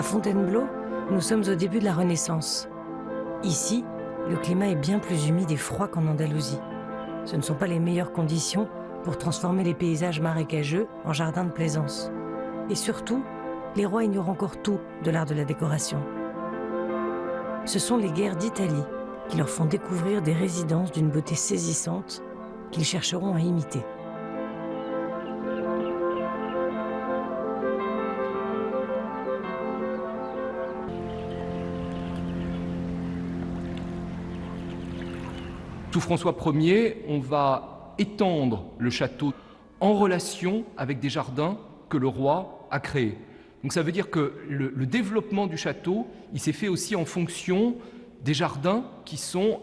À Fontainebleau, nous sommes au début de la Renaissance. Ici, le climat est bien plus humide et froid qu'en Andalousie. Ce ne sont pas les meilleures conditions pour transformer les paysages marécageux en jardins de plaisance. Et surtout, les rois ignorent encore tout de l'art de la décoration. Ce sont les guerres d'Italie qui leur font découvrir des résidences d'une beauté saisissante qu'ils chercheront à imiter. Sous François Ier, on va étendre le château en relation avec des jardins que le roi a créés. Donc ça veut dire que le développement du château, il s'est fait aussi en fonction des jardins qui sont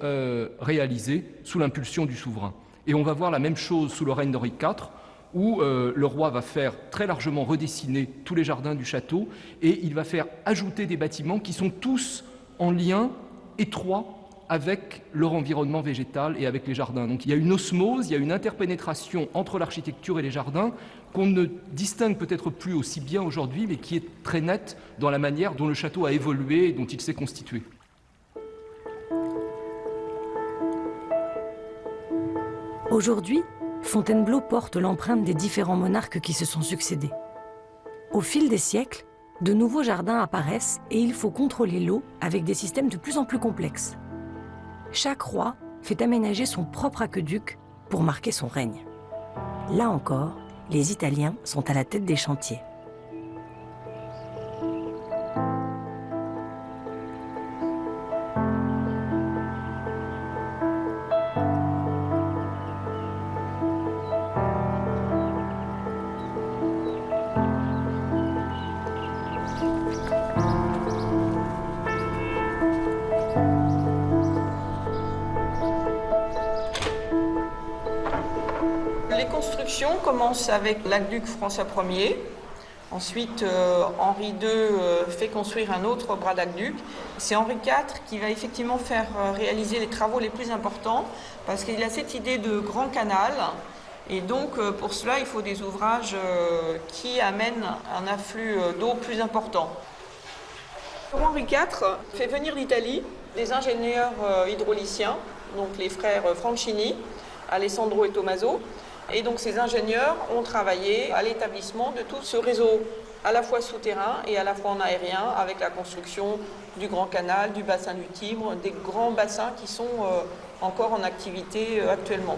réalisés sous l'impulsion du souverain. Et on va voir la même chose sous le règne d'Henri IV, où le roi va faire très largement redessiner tous les jardins du château et il va faire ajouter des bâtiments qui sont tous en lien étroit avec leur environnement végétal et avec les jardins. Donc il y a une osmose, il y a une interpénétration entre l'architecture et les jardins qu'on ne distingue peut-être plus aussi bien aujourd'hui, mais qui est très nette dans la manière dont le château a évolué et dont il s'est constitué. Aujourd'hui, Fontainebleau porte l'empreinte des différents monarques qui se sont succédés. Au fil des siècles, de nouveaux jardins apparaissent et il faut contrôler l'eau avec des systèmes de plus en plus complexes. Chaque roi fait aménager son propre aqueduc pour marquer son règne. Là encore, les Italiens sont à la tête des chantiers. Les constructions commencent avec l'aqueduc François Ier. Ensuite, Henri II fait construire un autre bras d'aqueduc. C'est Henri IV qui va effectivement faire réaliser les travaux les plus importants parce qu'il a cette idée de grand canal. Et donc, pour cela, il faut des ouvrages qui amènent un afflux d'eau plus important. Henri IV fait venir d'Italie des ingénieurs hydrauliciens, donc les frères Franchini, Alessandro et Tommaso. Et donc ces ingénieurs ont travaillé à l'établissement de tout ce réseau, à la fois souterrain et à la fois en aérien, avec la construction du Grand Canal, du bassin du Tibre, des grands bassins qui sont encore en activité actuellement.